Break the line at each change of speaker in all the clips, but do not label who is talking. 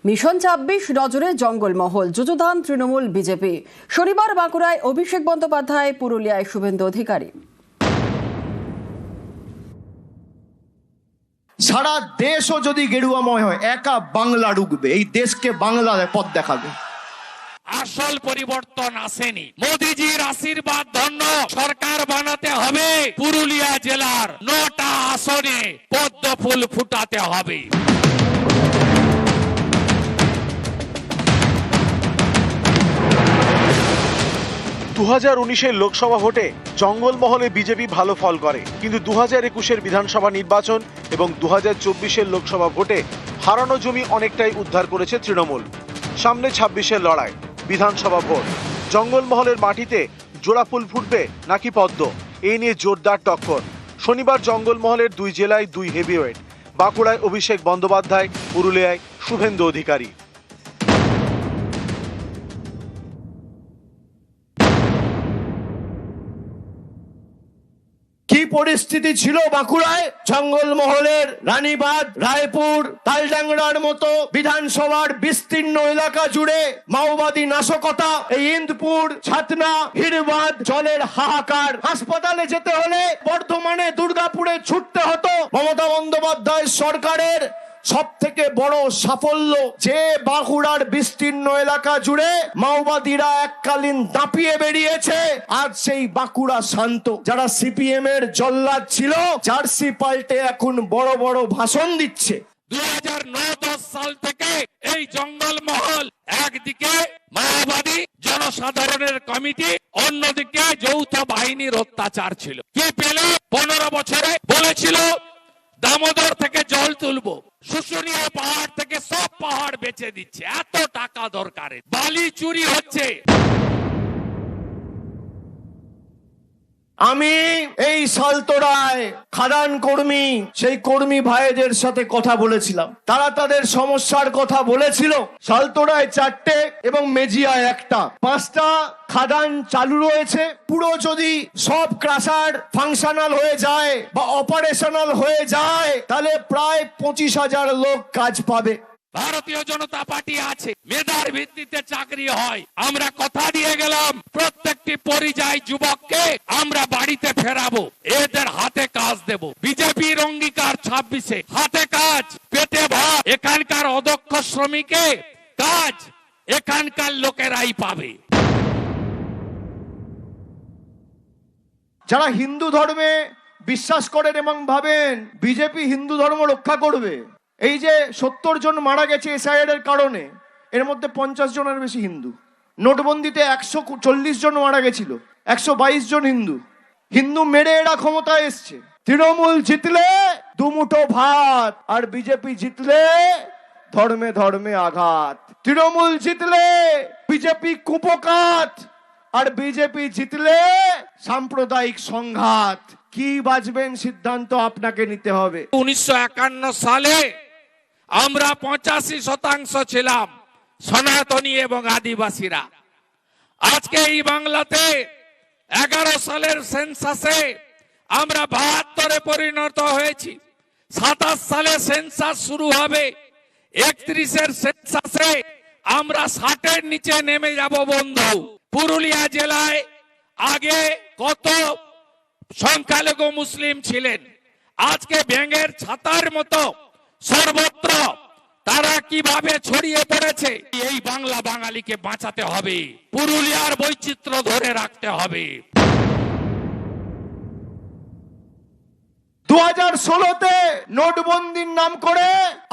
Mission ২৬ নজরে Jangalmahal, যুযুধান Trinamool BJP. শনিবার বাঁকুড়ায় অভিষেক বন্দ্যোপাধ্যায়, পুরুলিয়ায় শুভেন্দু অধিকারী।
সারা দেশও যদি গেরুয়াময় হয়, একা বাংলা রুখবে, এই দেশকে বাংলার পথ দেখাবে।
আসল পরিবর্তন আসেনি, মোদিজির আশীর্বাদ ধন্য সরকার বানাতে হবে। পুরুলিয়া জেলার ৯টা আসনে পদ্ম ফুল ফুটাতে হবে।
2019-এর লোকসভা ভোটে জঙ্গলমহলে বিজেপি ভালো ফল করে, কিন্তু 2021-এর বিধানসভা নির্বাচন এবং 2024-এর লোকসভা ভোটে হারানো জমি অনেকটাই উদ্ধার করেছে তৃণমূল। সামনে 26-এর লড়াই, বিধানসভা ভোট। জঙ্গলমহলের মাটিতে জোড়া ফুল ফুটবে নাকি পদ্ম, এই নিয়ে জোরদার টক্কর। শনিবার জঙ্গলমহলের 2 জেলায় 2 হেভিওয়েট, বাঁকুড়ায় অভিষেক বন্দ্যোপাধ্যায়, পুরুলিয়ায় শুভেন্দু অধিকারী।
কি পরিস্থিতি ছিল বাঁকুড়ায়? জঙ্গলমহলের রানীবাঁধ, রায়পুর, তালডাংরার মতো বিধানসভার বিস্তীর্ণ এলাকা জুড়ে মাওবাদী নাশকতা। এই ইন্দপুর, ছাতনা, হিড়বাঁধ জলের হাহাকার। হাসপাতালে যেতে হলে বর্ধমানে, দুর্গাপুরে ছুটতে হতো। মমতা বন্দ্যোপাধ্যায় সরকারের সব থেকে বড় সাফল্য যে বাঁকুড়ার বিস্তীর্ণ এলাকা জুড়ে মাওবাদীরা এককালীন দাপিয়ে বেরিয়েছে। আজ সেই বাঁকুড়া শান্ত। যারা সিপিএম এর জল্লাদ ছিল, জার্সি পাল্টে এখন বড় বড় ভাষণ দিচ্ছে।
2009-10 সাল থেকে এই জঙ্গলমহল একদিকে মাওবাদী জনসাধারণের কমিটি, অন্যদিকে যৌথ বাহিনীর অত্যাচার ছিল। কি পেলে? 15 বছরে বলেছিল দামোদর থেকে জল তুলবো, শুশুনিয়া পাহাড় থেকে সব পাহাড় বেচে দিচ্ছে, এত টাকা দরকারে। বালি চুরি হচ্ছে।
আমি এই সালতোরায় খাদান কর্মী, সেই কর্মী ভাইদের সাথে কথা বলেছিলাম। তারা তাদের সমস্যার কথা বলেছিল। সালতোরায় 4টে এবং মেজিয়ায় 1টা, 5টা খাদান চালু রয়েছে। পুরো যদি সব ক্রাশার ফাংশনাল হয়ে যায় বা অপারেশনাল হয়ে যায়, তাহলে প্রায় 25,000 লোক কাজ পাবে।
ভারতীয় জনতা পার্টি আছে, মেধার ভিত্তিতে চাকরি হয়। আমরা কথা দিয়ে গেলাম প্রত্যেকটি পরিযায়ী যুবককে আমরা বাড়িতে ফেরাবো, এদের হাতে কাজ দেব। বিজেপির অঙ্গীকার 26-এ হাতে কাজ, পেটে ভাত। এখানকার অদক্ষ শ্রমিকে কাজ এখানকার লোকেরাই পাবে।
যারা হিন্দু ধর্মে বিশ্বাস করেন এবং ভাবেন বিজেপি হিন্দু ধর্ম রক্ষা করবে, এই যে 70 জন মারা গেছে এসআইআর এর কারণে, এর মধ্যে 50 জনের বেশি হিন্দু। নোটবন্দিতে 140 জন মারা গেছিল, 122 জন হিন্দু। হিন্দু মেরে এরা ক্ষমতায় এসছে। তৃণমূল জিতলে দুমুঠো ভাত, আর বিজেপি জিতলে ধর্মে ধর্মে আঘাত। তৃণমূল জিতলে বিজেপি কুপকাত, আর বিজেপি জিতলে সাম্প্রদায়িক সংঘাত। কি বাজবেন সিদ্ধান্ত আপনাকে নিতে হবে।
1951 সালে আমরা 85% ছিলাম সনাতনী এবং আদিবাসীরা। আজকে এই বাংলাতে 11 সালের সেন্সাসে আমরা 72-এ পরিণত হয়েছি। 27 সালে সেন্সাস শুরু হবে, 31-এর সেন্সাসে আমরা 60-এর নিচে নেমে যাব বন্ধু। পুরুলিয়া জেলায় আগে কত সংখ্যালঘু মুসলিম ছিলেন, আজকে ব্যাঙের ছাতার মতো সর্বত্র তারা কিভাবে ছড়িয়ে পড়েছে। এই বাংলা বাঙালিকে বাঁচাতে হবে, পুরুলিয়ার বৈচিত্র্য ধরে রাখতে হবে।
2016-তে নোটবন্দির নাম করে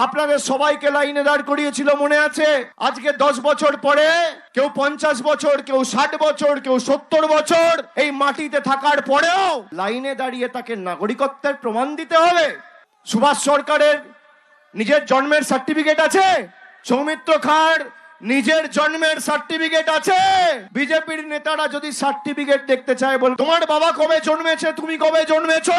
আপনাদের সবাইকে লাইনে দাঁড় করিয়েছিল, মনে আছে? আজকে 10 বছর পরে কেউ 50 বছর, কেউ 60 বছর, কেউ 70 বছর এই মাটিতে থাকার পরেও লাইনে দাঁড়িয়ে তাকে নাগরিকত্বের প্রমাণ দিতে হবে। সুভাষ সরকারের নিজের জন্মের সার্টিফিকেট আছে, সৌমিত্র খাঁর নিজের জন্মের সার্টিফিকেট আছে। বিজেপির নেতারা যদি সার্টিফিকেট দেখতে চায়, বল তোমার বাবা কবে জন্মেছে, তুমি কবে জন্মেছো,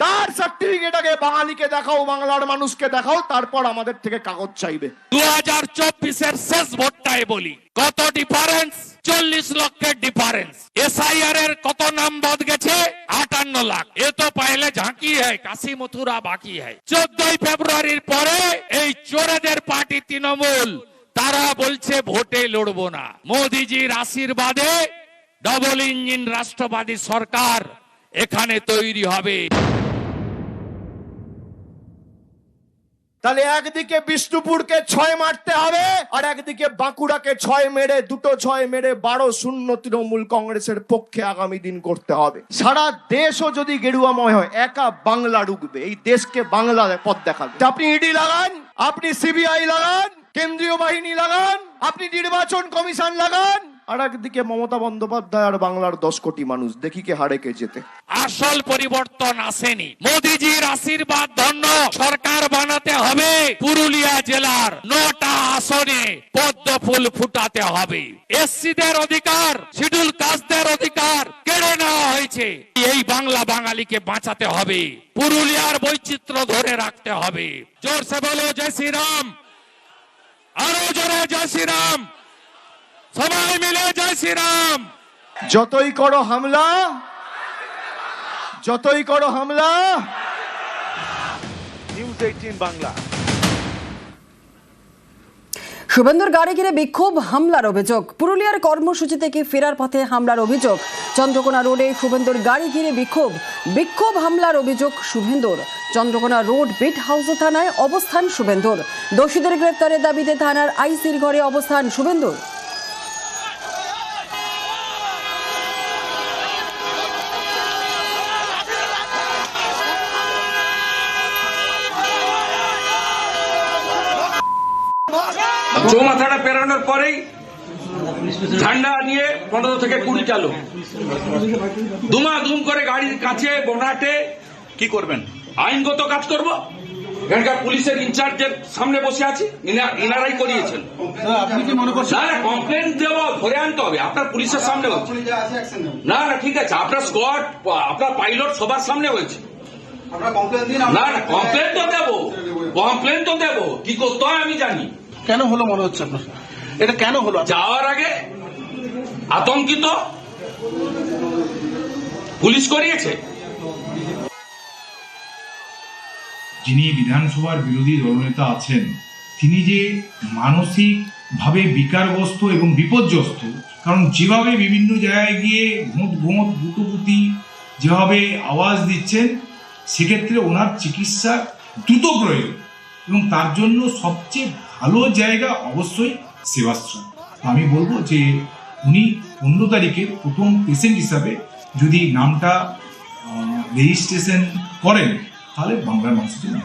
তার সার্টিফিকেট আগে বাঙালিকে দেখাও, বাংলার মানুষকে দেখাও, তারপর আমাদের থেকে কাগজ চাইবে।
2024-এর শেষ ভোটটায় বলি কত ডিফারেন্স, 40 লক্ষের ডিফারেন্স। एसआईआर এর কত নাম বাদ গেছে? 58 লাখ। এ তো পহলে ঝাঁকি है, কাশি মথুরা বাকি है। 14 ফেব্রুয়ারির পরে এই চোরেদের পার্টি তৃণমূল তারা বলছে ভোটে লড়বো না। মোদিজির আশীর্বাদে ডবল ইঞ্জিন রাষ্ট্রবাদী সরকার এখানে তৈরি হবে।
তাহলে একদিকে বিষ্ণুপুরকে 6 মারতে হবে, আর একদিকে বাঁকুড়াকে 6 মেরে 2 মেরে 12-0 তৃণমূল কংগ্রেসের পক্ষে আগামী দিন করতে হবে। সারা দেশও যদি গেরুয়াময় হয়, একা বাংলা রুখবে, এই দেশকে বাংলা পথ দেখাবে। আপনি ইডি লাগান, আপনি সিবিআই লাগান, কেন্দ্রীয় বাহিনী লাগান, আপনি নির্বাচন কমিশন লাগান, আর একদিকে মমতা বন্দ্যোপাধ্যায় আর বাংলার 10 কোটি মানুষ, দেখি কে হারে কে জেতে।
আসল পরিবর্তন আসেনি। মোদিজির আশীর্বাদ ধন্য সরকার বানাতে হবে। পুরুলিয়া জেলার 9টা আসনে পদ্ম ফুল ফুটাতে হবে। এসসিদের অধিকার, শিডিউল কাস্টদের অধিকার কেড়ে নেওয়া হয়েছে। এই বাংলা বাঙালিকে বাঁচাতে হবে। পুরুলিয়ার বৈচিত্র্য ধরে রাখতে হবে। জোরসে বলো জয় শ্রীরাম, আরো জোরে জয় শ্রীরাম, সবাই মিলে জয় শ্রীরাম।
যতই করো হামলা, যতই করো হামলা।
নিউজ 18 বাংলা।
শুভেন্দুর গাড়ি ঘিরে বিক্ষোভ, হামলার অভিযোগ। পুরুলিয়ার কর্মসূচি থেকে ফেরার পথে হামলার অভিযোগ। চন্দ্রকোনা রোডে শুভেন্দুর গাড়ি ঘিরে বিক্ষোভ হামলার অভিযোগ শুভেন্দুর। চন্দ্রকোনা রোড বিট হাউস থানায় অবস্থান শুভেন্দুর। দোষীদের গ্রেপ্তারের দাবিতে থানার আইসির ঘরে অবস্থান শুভেন্দুর।
চৌমাথাটা পেরানোর পরেই ঝান্ডা নিয়ে 15 থেকে 20 চালু দুম করে গাড়ির কাছে বোনাটে কি করবেন? আইনগত কাজ করব। এখানকার পুলিশের ইনচার্জের সামনে বসে আছি, ইনারাই করিয়েছেন।
আপনি কি মনে করছেন?
না কমপ্লেন দেব, ধরে আনতে হবে। আপনার পুলিশের সামনে হচ্ছে না, ঠিক আছে। আপনার স্কোয়াড, আপনার পাইলট সবার সামনে হয়েছে। না কমপ্লেন তো দেবো, কি করতে হয় আমি জানি।
কেন হলো মনে হচ্ছে আপনার? এটা কেন হলো?
যাওয়ার আগে আতঙ্কিত পুলিশ করিয়েছে।
যিনি বিধানসভার বিরোধী দলনেতা আছেন, তিনি যে মানসিকভাবে বিকারগ্রস্ত এবং বিপর্যস্ত, কারণ যেভাবে বিভিন্ন জায়গায় গিয়ে ঘুমত গুতুগুতি যেভাবে আওয়াজ দিচ্ছেন, সেক্ষেত্রে ওনার চিকিৎসা দ্রুত প্রয়োজন, এবং তার জন্য সবচেয়ে ভালো জায়গা অবশ্যই সেবাশ্রম। আমি বলবো যে উনি 15 তারিখের প্রথম পেশেন্ট হিসাবে যদি নামটা রেজিস্ট্রেশন করেন, তাহলে বাংলার মানুষের জন্য।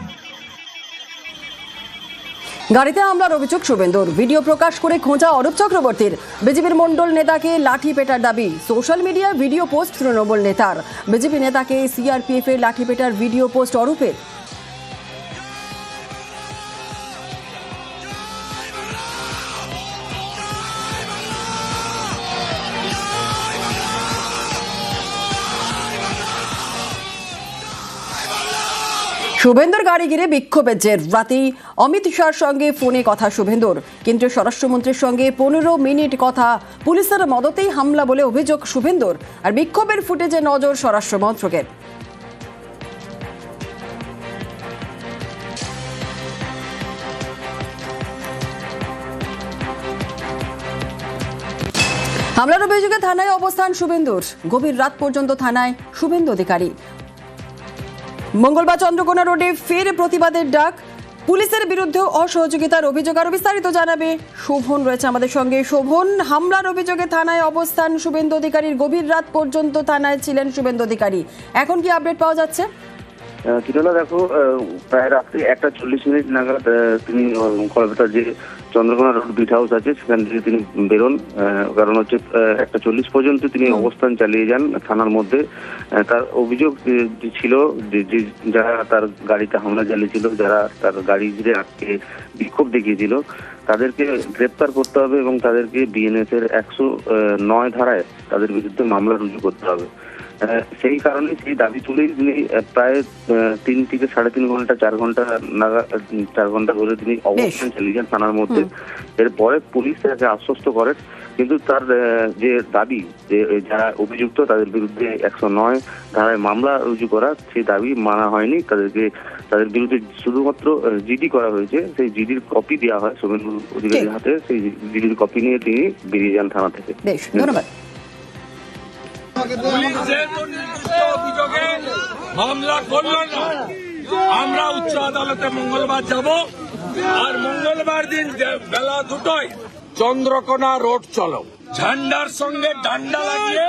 গাড়িতে হামলার অভিযোগ শুভেন্দুর। ভিডিও প্রকাশ করে খোঁজা অরূপ চক্রবর্তীর। বিজেপির মণ্ডল নেতাকে লাঠি পেটার দাবি। সোশ্যাল মিডিয়ায় ভিডিও পোস্ট তৃণমূল নেতার। বিজেপি নেতাকে সিআরপিএফ এর লাঠি পেটার ভিডিও পোস্ট অরূপের। শুভেন্দুর গাড়ি ঘিরে বিক্ষোভের জের। রাতেই অমিত শাহর সঙ্গে ফোনে কথা শুভেন্দুর। কেন্দ্রীয় স্বরাষ্ট্রমন্ত্রীর সঙ্গে 15 মিনিট কথা। পুলিশের মদতেই হামলা বলে অভিযোগ শুভেন্দুর। আর বিক্ষোভের ফুটেজে নজর স্বরাষ্ট্র মন্ত্রকের। হামলার অভিযোগে থানায় অবস্থান শুভেন্দুর। গভীর রাত পর্যন্ত থানায় শুভেন্দু অধিকারী। মঙ্গলবার চন্দ্রকোনা রোডে ফের প্রতিবাদের ডাক। পুলিশের বিরুদ্ধে অসহযোগিতার অভিযোগ। আরো বিস্তারিত জানাবে শোভন রয়েছে আমাদের সঙ্গে। শোভন, হামলার অভিযোগে থানায় অবস্থান শুভেন্দু অধিকারীর। গভীর রাত পর্যন্ত থানায় ছিলেন শুভেন্দু অধিকারী। এখন কি আপডেট পাওয়া যাচ্ছে?
কিরণা, দেখো, প্রায় রাত্রি 1:40 নাগাদ তিনি কলকাতার যে চন্দ্রকোনা রোড বিট হাউস আছে সেখান থেকে তিনি বেরোন। কারণ হচ্ছে 1:40 পর্যন্ত তিনি অবস্থান চালিয়ে যান থানার মধ্যে। তার অভিযোগ ছিল যে যারা তার গাড়িতে হামলা চালিয়েছিল, যারা তার গাড়ি ঘিরে আটকে বিক্ষোভ দেখিয়েছিল, তাদেরকে গ্রেপ্তার করতে হবে এবং তাদেরকে বিএনএস এর 109 ধারায় তাদের বিরুদ্ধে মামলা রুজু করতে হবে। সেই কারণে সেই দাবি তুলেই তিনি প্রায় 3 থেকে 3.5 ঘন্টা 4 ঘন্টা নাগাদ 4 ঘন্টা ধরে তিনি অবস্থান চালিয়ে যান থানার মধ্যে। এরপরে পুলিশ তাকে আশ্বস্ত করে, কিন্তু তার যে দাবি যে যারা অভিযুক্ত তাদের বিরুদ্ধে 109 ধারায় মামলা রুজু করা, সেই দাবি মানা হয়নি। তাদের বিরুদ্ধে শুধুমাত্র জিডি করা হয়েছে, সেই জিডির কপি দেওয়া হয় শুভেন্দু অধিকারীর হাতে। সেই জিডির কপি নিয়ে তিনি বেরিয়ে যান থানা থেকে।
বেশ, ধন্যবাদ।
পুলিশের নির্দিষ্ট অভিযোগে মামলা করলো না। আমরা উচ্চ আদালতে মঙ্গলবার যাব, আর মঙ্গলবার দিন বেলা 2টায় চন্দ্রকোনা রোড চলো, ঝান্ডার সঙ্গে ডান্ডা লাগিয়ে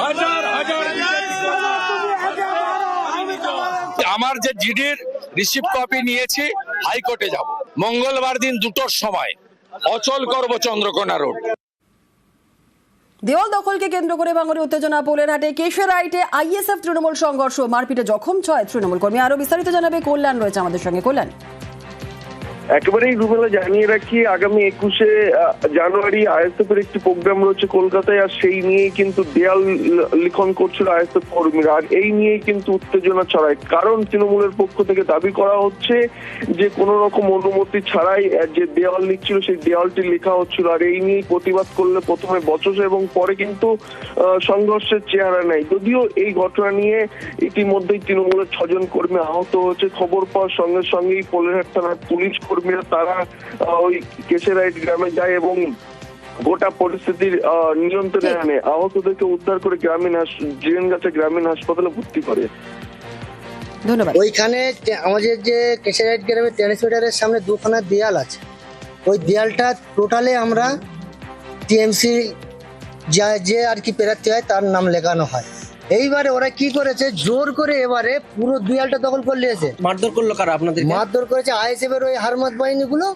হাজার হাজার আমার যে জিডির রিসিভ কপি নিয়েছি হাইকোর্টে যাব। মঙ্গলবার দিন 2টোর সময় অচল করব চন্দ্রকোনা রোড।
দেওয়াল দখলকে কেন্দ্র করে বাঙালি উত্তেজনা পোলেরহাটে। কেশরাইটে আইএসএফ তৃণমূল সংঘর্ষ, মারপিটে জখম 6 তৃণমূল কর্মী। আরো বিস্তারিত জানাবে কল্যাণ, রয়েছে আমাদের সঙ্গে। কল্যাণ,
একেবারেই রুবেলা জানিয়ে রাখি, আগামী 21শে জানুয়ারি আইএসএফ এর একটি প্রোগ্রাম রয়েছে কলকাতায়, আর সেই নিয়েই কিন্তু দেয়াল লিখন করছিল আইএসএফ কর্মীরা। আর এই নিয়েই কিন্তু উত্তেজনা ছড়ায়, কারণ তৃণমূলের পক্ষ থেকে দাবি করা হচ্ছে যে কোনো রকম অনুমতি ছাড়াই যে দেওয়াল লিখছিল সেই দেওয়ালটি লেখা হচ্ছিল। আর এই নিয়েই প্রতিবাদ করলে প্রথমে বচসা এবং পরে কিন্তু সংঘর্ষের চেহারা নেয়। যদিও এই ঘটনা নিয়ে ইতিমধ্যেই তৃণমূলের 6 জন কর্মী আহত হয়েছে। খবর পাওয়ার সঙ্গে সঙ্গেই পোলেরহাট থানার পুলিশ কর্মীরা তারা ওই কেশরাইট গ্রামে যায় এবং গোটা পরিস্থিতির নিয়ন্ত্রণে আনে। আহতদেরকে উদ্ধার করে জিরেনগাছা গ্রামীণ হাসপাতালে ভর্তি করে।
ধন্যবাদ।
ওইখানে আমাদের যে কেশরাইট গ্রামে ট্রান্সমিটারের সামনে 2খানা দেয়াল আছে, ওই দেয়ালটা টোটালে আমরা টিএমসি যে আর কি প্রার্থী হয় তার নাম লেখানো হয়। এইবারে ওরা কি করেছে, জোর করে এবারে পুরো দেয়ালটা দখল করে নিয়েছে।
মারধর করলো কারা আপনাদের?
মারধর করেছে আইএসএফ এর ওই হারমাত বাহিনীগুলো,